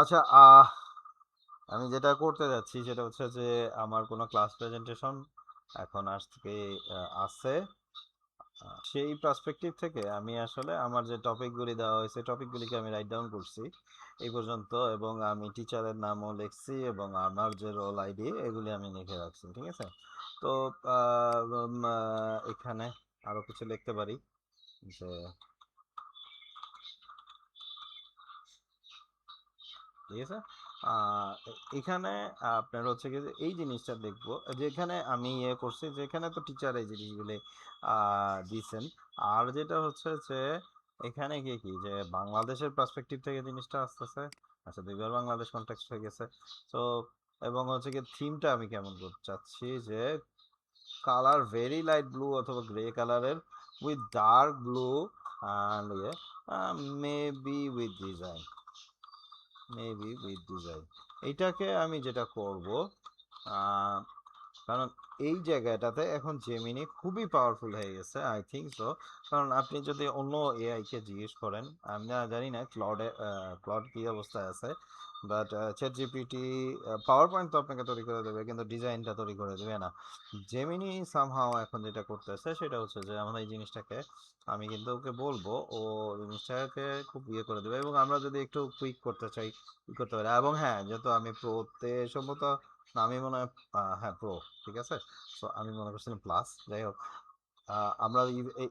আচ্ছা, আমি যেটা করতে যাচ্ছি সেটা হচ্ছে যে আমার কোনো ক্লাস প্রেজেন্টেশন এখন আজ থেকে আছে। সেই পার্সপেক্টিভ থেকে আমি আসলে আমার যে টপিকগুলি দেওয়া হয়েছে টপিকগুলিকে আমি রাইট ডাউন করছি এই পর্যন্ত, এবং আমি টিচারের নামও লিখছি এবং আমার যে রোল আইডি এগুলি আমি লিখে রাখছি, ঠিক আছে। তো এখানে আরো কিছু লিখতে পারি যে, ঠিক আছে। এখানে আপনার হচ্ছে কি যে এই জিনিসটা দেখবো যেখানে আমি ইয়ে করছি, যেখানে তো টিচার এই জিনিসগুলি দিছেন। আর যেটা হচ্ছে যে এখানে গিয়ে কি যে বাংলাদেশের পার্সপেক্টিভ থেকে জিনিসটা আসতেছে। আচ্ছা, দুইবার বাংলাদেশ কনটেক্সট হয়ে গেছে। তো এবং হচ্ছে কি থিমটা আমি কেমন করতে চাচ্ছি যে কালার ভেরি লাইট ব্লু অথবা গ্রে কালারের উইথ ডার্ক ব্লু অ্যান্ড ইয়ে maybe with design, maybe with design. এইটাকে আমি যেটা করব, আহ, কারণ এই জায়গাটাতে এখন জেমিনি খুবই পাওয়ারফুল হয়ে গেছে, আই থিঙ্ক সো। কারণ আপনি যদি অন্য এআই কে জিজ্ঞেস করেন, আমি না জানি না ক্লাউড কি অবস্থায় আছে, but chat GPT power point তো আপনাকে তৈরি করে দেবে কিন্তু ডিজাইনটা তৈরি করে দেবে না। জেমিনি সামহাও এখন যেটা করতেছে সেটা হচ্ছে যে আমরা এই জিনিসটাকে, আমি কিন্তু ওকে বলবো, ও জিনিসটাকে খুব ইয়ে করে দেবে এবং আমরা যদি একটু কুইক করতে চাই করতে পারি। এবং হ্যাঁ, যেহেতু আমি প্রোতে সম্ভবত, না, আমি মনে হয় হ্যাঁ প্রো, ঠিক আছে। সো আমি মনে করছিলাম প্লাস, যাই হোক। আমরা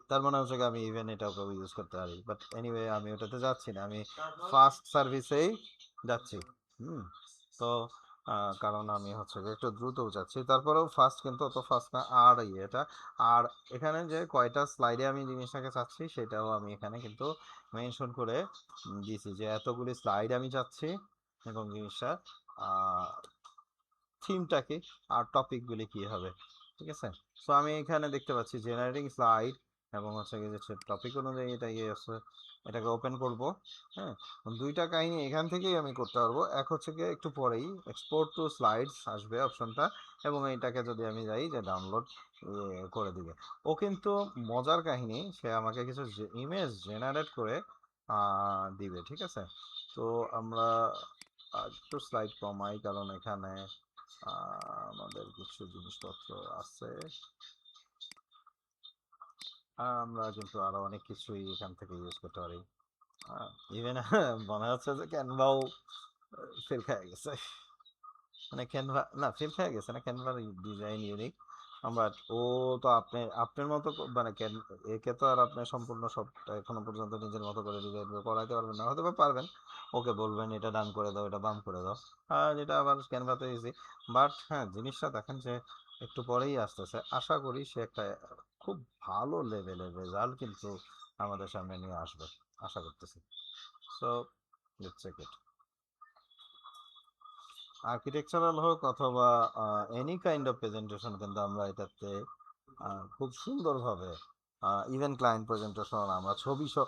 তার মানে হচ্ছে আমি ইভেন এটাকে ইউজ করতে পারি, বাট এনিওয়ে আমি ওটাতে যাচ্ছি না, আমি ফাস্ট সার্ভিসেই যাচ্ছি। হুম। তো কারণ আমি হচ্ছে গিয়ে একটু দ্রুত যাচ্ছি, তারপরেও ফাস্ট কিন্তু অত ফাস্ট না। আর এটা, আর এখানে যে কয়টা স্লাইডে আমি জিনিসটাকে চাচ্ছি সেটাও আমি এখানে কিন্তু মেনশন করে দিয়েছি যে এতগুলি স্লাইড আমি চাচ্ছি এবং জিনিসটা থিমটা কি আর টপিকগুলি কি হবে, ঠিক আছে। সো আমি এখানে দেখতে পাচ্ছি জেনারেটিং স্লাইড এবং হচ্ছে কি যে টপিক অনুযায়ী এটা ইয়ে আছে, এটাকে ওপেন করব। হ্যাঁ, দুইটা কাহিনী এখান থেকেই আমি করতে পারবো। এক হচ্ছে গিয়ে একটু পরেই এক্সপোর্ট টু স্লাইডস আসবে অপশনটা, এবং এইটাকে যদি আমি যাই যে ডাউনলোড করে দিবে। ও কিন্তু মজার কাহিনী, সে আমাকে কিছু ইমেজ জেনারেট করে দিবে, ঠিক আছে। তো আমরা একটু স্লাইড কমাই কারণ এখানে আমাদের কিছু জিনিসপত্র আছে। আমরা কিন্তু আরো অনেক কিছুই এখান থেকে ইউজ করতে পারি। ইভেন মনে হচ্ছে যে ক্যানভাও ফেল খেয়ে গেছে। মানে ক্যানভা না, ফেল খেয়ে গেছে না, ক্যানভার ডিজাইন ইউনিক। বাট ও তো আপনার মতো মানে একে তো আর আপনি সম্পূর্ণ সবটা এখনো পর্যন্ত নিজের মতো করে ডিজাইন করাইতে পারবেন না, হয়তো বা পারবেন। ওকে বলবেন এটা ডান করে দাও, এটা বাম করে দাও, যেটা আবার ক্যানভাতে ইজি। বাট হ্যাঁ, জিনিসটা দেখেন যে একটু পরেই আসতেছে, আশা করি সে একটা খুব ভালো লেভেলের রেজাল্ট কিন্তু আমাদের সামনে নিয়ে আসবে, আশা করতেছি। So let's check it. Architectural হোক অথবা এনি কাইন্ড অফ প্রেজেন্টেশন কিন্তু আমরা এটাতে খুব সুন্দরভাবে, ইভেন ক্লায়েন্ট প্রেজেন্টেশন আমরা ছবি সব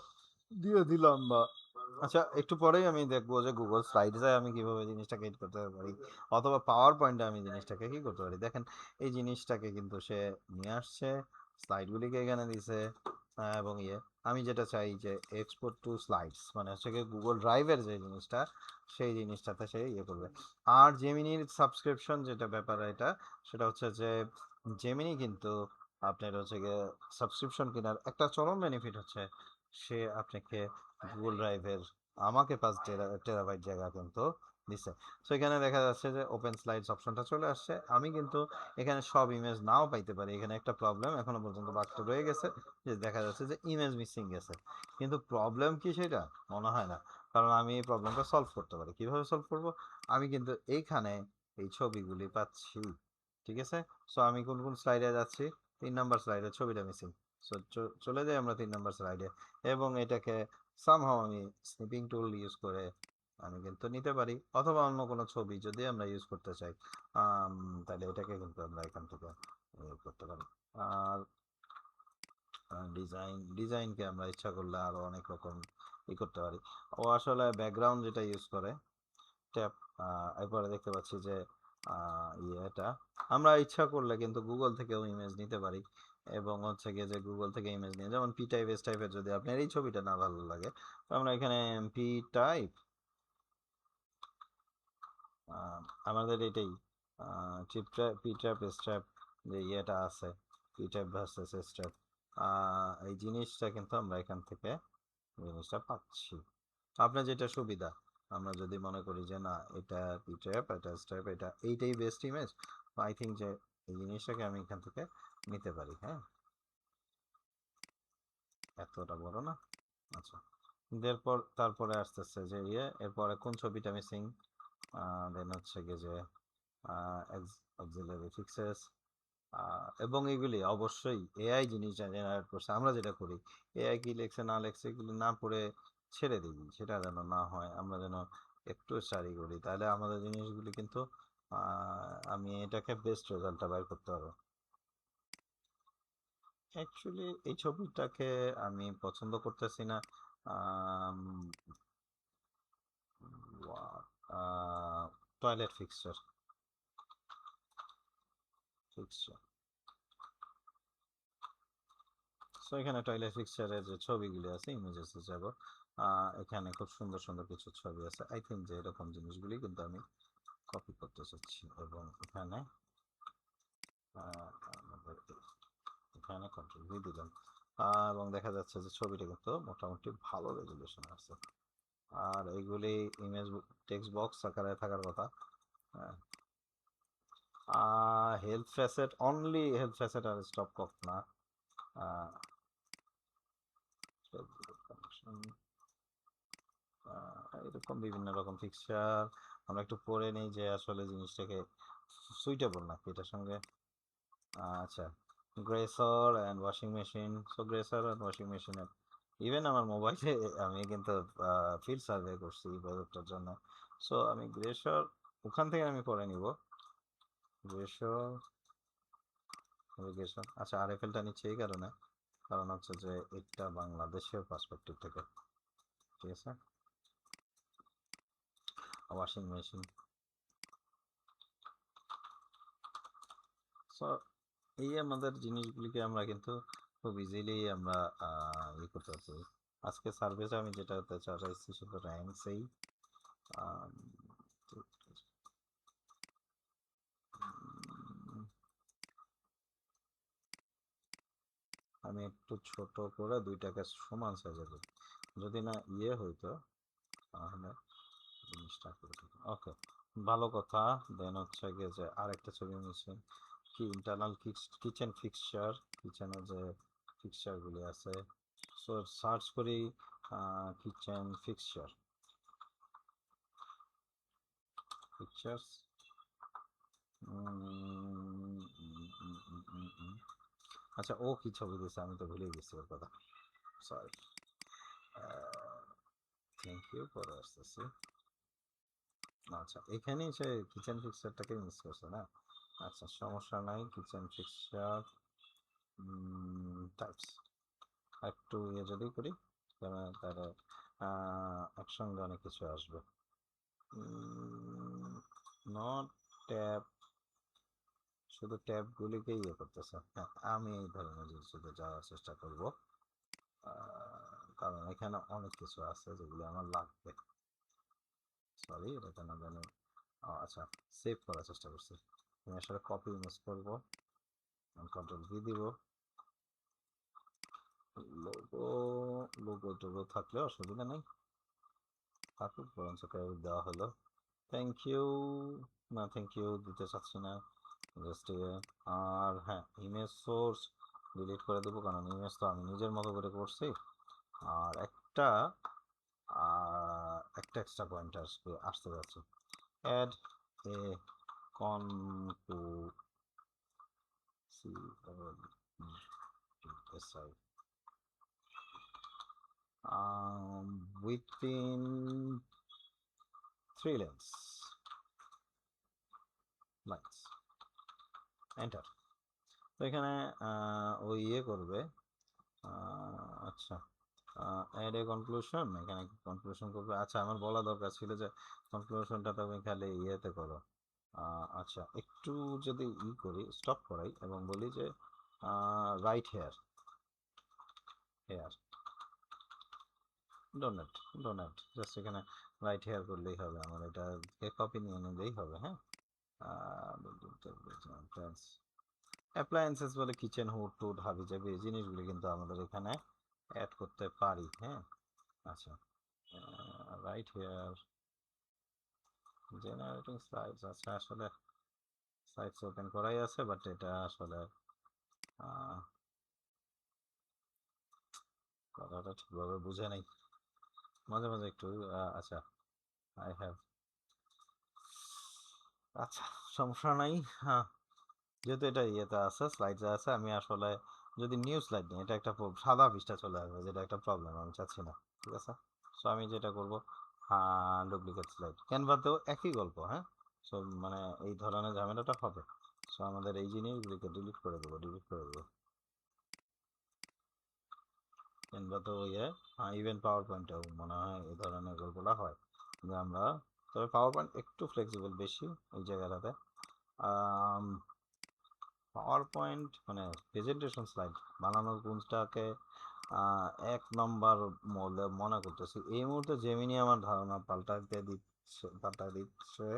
দিয়ে দিলাম বা, আচ্ছা একটু পরেই আমি দেখবো যে গুগল স্লাইডসে আমি কিভাবে জিনিসটাকে এড করতে পারি, অথবা পাওয়ার পয়েন্টে আমি জিনিসটাকে কি করতে পারি। দেখেন এই জিনিসটাকে কিন্তু সে নিয়ে আসছে, স্লাইডগুলিকে এখানে দিছে। এবং আমি যেটা চাই যে এক্সপোর্ট টু স্লাইডস মানে হচ্ছে কি গুগল ড্রাইভের যে জিনিসটা, সেই জিনিসটাতে সে করবে। আর জেমিনির সাবস্ক্রিপশন যেটা ব্যাপার এটা, সেটা হচ্ছে যে জেমিনি কিন্তু আপনার হচ্ছে গিয়ে সাবস্ক্রিপশন কেনার একটা চরম বেনিফিট হচ্ছে সে আপনাকে গুগল ড্রাইভের আমাকে 5 টেরাবাইট জায়গা কিন্তু দিছে। সো এখানে দেখা যাচ্ছে যে ওপেন স্লাইডস অপশনটা চলে আসছে। আমি কিন্তু এখানে সব ইমেজ নাও পাইতে পারি, এখানে একটা প্রবলেম এখনো পর্যন্ত বাকি রয়ে গেছে, যে দেখা যাচ্ছে যে ইমেজ মিসিং গেছে। কিন্তু প্রবলেম কি সেটা মনে হয় না, কারণ আমি এই প্রবলেমটা সলভ করতে পারি। কিভাবে সলভ করব, আমি কিন্তু এইখানে এই ছবিগুলি পাচ্ছি, ঠিক আছে। সো আমি কোন কোন স্লাইডে যাচ্ছি, 3 নাম্বার স্লাইডে ছবিটা মিসিং। সো চলে যাই আমরা 3 নাম্বার স্লাইডে, এবং এটাকে সামহাও আমি স্নিপিং টুল ইউজ করে আমি কিন্তু নিতে পারি, অথবা অন্য কোনো ছবি যদি আমরা ইউজ করতে চাই, তাহলে এটাকে কিন্তু আমরা এখান থেকে করতে পারি। আর ডিজাইনকে আমরা ইচ্ছা করলে আরো অনেক রকম করতে পারি। ও আসলে ব্যাকগ্রাউন্ড যেটা ইউজ করে ট্যাব, এরপরে দেখতে পাচ্ছি যে এটা আমরা ইচ্ছা করলে কিন্তু গুগল থেকেও ইমেজ নিতে পারি, এবং হচ্ছে গিয়ে যে গুগল থেকে ইমেজ নিয়ে, যেমন পি টাইপ এস টাইপের যদি আপনার এই ছবিটা না ভালো লাগে, তো আমরা এখানে পি টাইপ আমাদের এটাই chip trap P trap S trap যে ইয়েটা আছে, P trap versus S trap, এই জিনিসটা কিন্তু আমরা এখান থেকে জিনিসটা পাচ্ছি। আপনার যেটা সুবিধা, আমরা যদি মনে করি যে না এটা পি ট্র্যাপ এটা এস ট্র্যাপ এটা এইটাই বেস্ট ইমেজ, আই থিঙ্ক যে এই জিনিসটাকে আমি এখান থেকে নিতে পারি। হ্যাঁ, এতটা বড় না। আচ্ছা, এরপর তারপরে আসতেছে যে এরপরে কোন ছবিটা মিসিং, দেন হচ্ছে গিয়ে যে অক্সিলারি ফিক্সেস, এবং এগুলি অবশ্যই এআই জিনিস জেনারেট করছে। আমরা যেটা করি, এআই কি লেখছে না লেখছে এগুলি না পড়ে ছেড়ে দিই, সেটা যেন না হয়, আমরা যেন একটু স্টাডি করি, তাহলে আমাদের জিনিসগুলি কিন্তু আমি এটাকে বেস্ট রেজাল্টটা বের করতে পারবো। অ্যাকচুয়ালি এই ছবিটাকে আমি পছন্দ করতেছি না। টয়লেট ফিক্সচার ফিক্সচার সো এখানে টয়লেট ফিক্সচারের যে ছবিগুলি আছে ইমেজেস যাব, এখানে খুব সুন্দর সুন্দর কিছু ছবি আছে। আই থিঙ্ক যে এরকম জিনিসগুলি কিন্তু আমি কপি করতে চাচ্ছি, এবং এখানে আমাদের এখানে কন্ট্রোল ভি দিলাম, এবং দেখা যাচ্ছে যে ছবিটা কিন্তু মোটামুটি ভালো রেজুলেশন আছে। আর এইগুলি ইমেজ টেক্সট বক্স আকারে থাকার কথা। Health faucet only, health faucet আর স্টপ কপ না। আহ, এরকম বিভিন্ন রকম ফিক্সচার আমরা একটু পরে নেই যে আসলে জিনিসটাকে সুইটেবল নাকি এটার সঙ্গে। আচ্ছা, গ্রেসর অ্যান্ড ওয়াশিং মেশিন, সো গ্রেসর অ্যান্ড ওয়াশিং মেশিনের ইভেন আমার মোবাইলে আমি কিন্তু ফিল্ড সার্ভে করছি এই প্রজেক্টের জন্য। সো আমি গ্রেসর ওখান থেকে আমি পরে নিব। গ্রেসর, গ্রেসর, আচ্ছা আরএফএলটা নিচ্ছে এই কারণে, কারণ হচ্ছে যে এটা বাংলাদেশের পার্সপেক্টিভ থেকে, ঠিক আছে। ওয়াশিং মেশিন, সো এই আমাদের জিনিসগুলিকে আমরা কিন্তু খুব ইজিলি আমরা ইয়ে করতে পারছি। আজকে সার্ভিসে আমি যেটা চাইছি শুধু র্যাঙ্কসেই, আমি একটু ছোট করে দুইটাকে সমান সাইজে করি, যদি না হইতো তাহলে জিনিসটা ওকে ভালো কথা। দেন হচ্ছে গিয়ে যে আরেকটা ছবি মিশিং, কি ইন্টারনাল কিচেন ফিক্সচার, কিচেনের যে ফিক্সচারগুলি আছে, সো সার্চ করি কিচেন ফিক্সচার ফিক্সচার্স। আচ্ছা, ও কি ছবি দিয়েছে আমি তো ভুলে গেছি ওর কথা, সরি। থ্যাংক ইউ, পরে আসতেছি। আচ্ছা, এখানেই সে কিচেন ফিক্সচারটাকে মিস করছে না। আচ্ছা, সমস্যা নাই, কিচেন ফিক্সচার টাইপস একটু যদি করি তাহলে একসঙ্গে অনেক কিছু আসবে। নট ট্যাব, শুধু ট্যাবগুলিকে করতেছে। হ্যাঁ, আমি এই ধরনের জিনিসগুলো যাওয়ার চেষ্টা করব, কারণ এখানে অনেক কিছু আছে যেগুলো আমার লাগবে। সরি, এটা কেন জানি। আচ্ছা, সেভ করার চেষ্টা করছি। আমি আসলে কপি ইমেজ করবো, কন্ট্রোল ভি দিব। লোগো, লোগো টোগো থাকলে অসুবিধা নেই, থাকুক, বরঞ্চ দেওয়া হলো। থ্যাংক ইউ, না থ্যাংক ইউ দিতে চাচ্ছি না, জাস্ট। আর হ্যাঁ, ইমেজ সোর্স ডিলিট করে দেবো, কারণ ইমেজ তো আমি নিজের মতো করে করছি। আর একটা এক্সট্রা পয়েন্ট আসতে যাচ্ছে, অ্যাড এ কনকু সি এস আই within 3 lines এন্টার। তো এখানে ও করবে। আচ্ছা, অ্যাড এ কনক্লুশন, এখানে কনক্লুশন করবে। আচ্ছা, আমার বলা দরকার ছিল যে কনক্লুশনটা তুমি খালি ইয়েতে করো। আচ্ছা, একটু যদি করি, স্টপ করাই এবং বলি যে right here, here donate, donate just এখানে রাইট হেয়ার করলেই হবে, আমার এটা কপি নিয়ে নিলেই হবে। হ্যাঁ, অ্যাপ্লায়েন্সেস বলে কিচেন হুড টুড হাবি জাবি এই জিনিসগুলি কিন্তু আমাদের এখানে অ্যাড করতে পারি। হ্যাঁ, আচ্ছা, রাইট হেয়ার জেনারেটিং স্লাইডস। আচ্ছা, আসলে স্লাইডস ওপেন করাই আছে, বাট এটা আসলে কথাটা ঠিকভাবে বুঝে নাই, মাঝে মাঝে একটু আচ্ছা, আই হ্যাভ, আচ্ছা, সমস্যা নাই। হ্যাঁ, যেহেতু এটা ইয়েতে আছে, স্লাইডে আছে, আমি আসলে যদি নিউ স্লাইড নিই এটা একটা সাদা পৃষ্ঠা চলে আসবে, যেটা একটা প্রবলেম, আমি চাচ্ছি না। ঠিক আছে, সো আমি যেটা করব, হ্যাঁ, ডুপ্লিকেট স্লাইড ক্যানভাতেও একই গল্প। হ্যাঁ, সো মানে এই ধরনের ঝামেলাটা হবে। সো আমাদের এই জিনিসগুলিকে ডিলিট করে দেবো, ডিলিট করে দেবো। ক্যানভাতেও ইয়ে, হ্যাঁ, ইভেন পাওয়ার পয়েন্টেও মনে হয় এই ধরনের গল্পটা হয়, যে আমরা, তবে পাওয়ার পয়েন্ট একটু ফ্লেক্সিবল বেশি এই জায়গাটাতে। পাওয়ার পয়েন্ট মানে প্রেজেন্টেশন স্লাইড বানানোর গুণটাকে এক নম্বর মনে করতেছি এই মুহূর্তে। জেমিনি আমার ধারণা পাল্টা দিচ্ছে,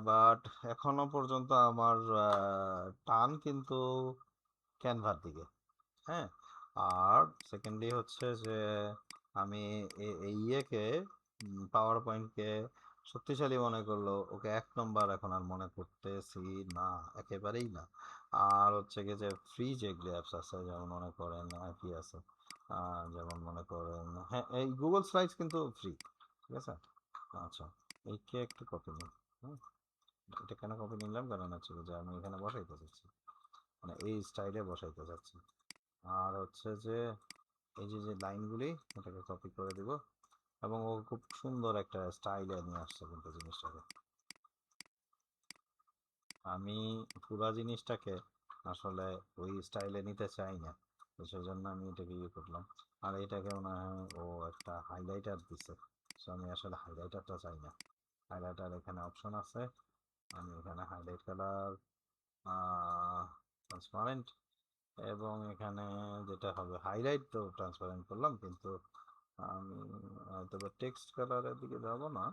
বাট এখনো পর্যন্ত আমার টান কিন্তু ক্যানভার দিকে। হ্যাঁ, আর সেকেন্ডলি হচ্ছে যে আমি এই ইয়েকে, পাওয়ার পয়েন্টকে শক্তিশালী মনে করলো ওকে এক নম্বর এখন আর মনে করতেছি না, একেবারেই না। আর হচ্ছে কি যে ফ্রি যেগুলি অ্যাপস আছে, যেমন মনে করেন কি আছে, যেমন মনে করেন, হ্যাঁ, এই গুগল স্লাইডস কিন্তু ফ্রি। ঠিক আছে, আচ্ছা, এই কে একটু কপি নিই। হুম, এটা কেন কপি নিলাম, কারণ হচ্ছে যে আমি এখানে বসাইতে চাচ্ছি, মানে এই স্টাইলে বসাইতে চাচ্ছি। আর হচ্ছে যে এই যে যে লাইনগুলি, এটাকে কপি করে দিব, এবং ও খুব সুন্দর একটা স্টাইলে নিয়ে আসছে কিন্তু জিনিসটাকে। আমি পুরা জিনিসটাকে আসলে ওই স্টাইলে নিতে চাই না, তো সেই জন্য আমি এটাকে ইয়ে করলাম। আর এটাকে মনে হয় ও একটা হাইলাইটার দিছে, সো আমি আসলে হাইলাইটারটা চাই না। হাইলাইটার এখানে অপশন আছে, আমি এখানে হাইলাইট কালার ট্রান্সপারেন্ট, এবং এখানে যেটা হবে হাইলাইট তো ট্রান্সপারেন্ট করলাম, কিন্তু আমি তবে টেক্সট কালারের দিকে যাব না।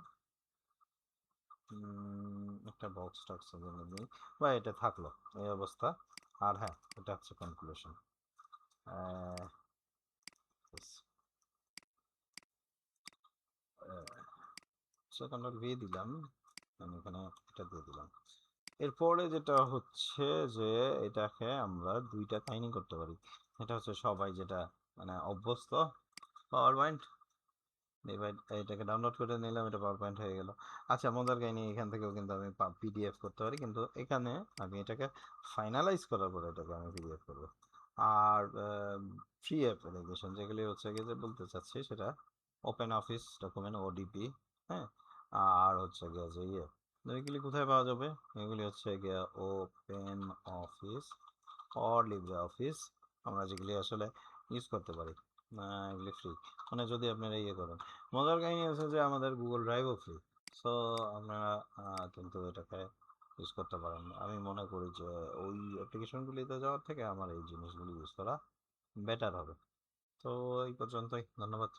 একটা বক্স টক্স জন্য দিই, বা এটা থাকলো এই অবস্থা। আর হ্যাঁ, এটা হচ্ছে কনক্লুশন। কন্ট্রোল ভি দিলাম, আমি এখানে এটা দিয়ে দিলাম। এরপরে যেটা হচ্ছে যে এটাকে আমরা দুইটা কাহিনী করতে পারি। এটা হচ্ছে সবাই যেটা মানে অভ্যস্ত, পাওয়ার পয়েন্ট ডিভাইড, এটাকে ডাউনলোড করে নিলাম, এটা পাওয়ার পয়েন্ট হয়ে গেল। আচ্ছা, মজার কাহিনী, এখান থেকেও কিন্তু আমি পিডিএফ করতে পারি, কিন্তু এখানে আমি এটাকে ফাইনালাইজ করার পরে এটাকে আমি পিডিএফ করবো। আর ফ্রি অ্যাপ্লিকেশন যেগুলি হচ্ছে গিয়ে যে বলতে চাচ্ছি, সেটা ওপেন অফিস ডকুমেন্ট ওডিপি। হ্যাঁ, আর হচ্ছে গিয়ে যে ইয়ে, এগুলি কোথায় পাওয়া যাবে, এগুলি হচ্ছে গিয়ে open office or Libre office, আমরা যেগুলি আসলে ইউজ করতে পারি, এগুলি ফ্রি। মানে যদি আপনারা ইয়ে করেন, মজার কাহিনী আছে যে আমাদের গুগল ড্রাইভও ফ্রি। সো আপনারা কিন্তু এটাকে ইউজ করতে পারেন। আমি মনে করি যে ওই অ্যাপ্লিকেশনগুলিতে যাওয়ার থেকে আমার এই জিনিসগুলি ইউজ করা বেটার হবে। তো এই পর্যন্তই, ধন্যবাদ।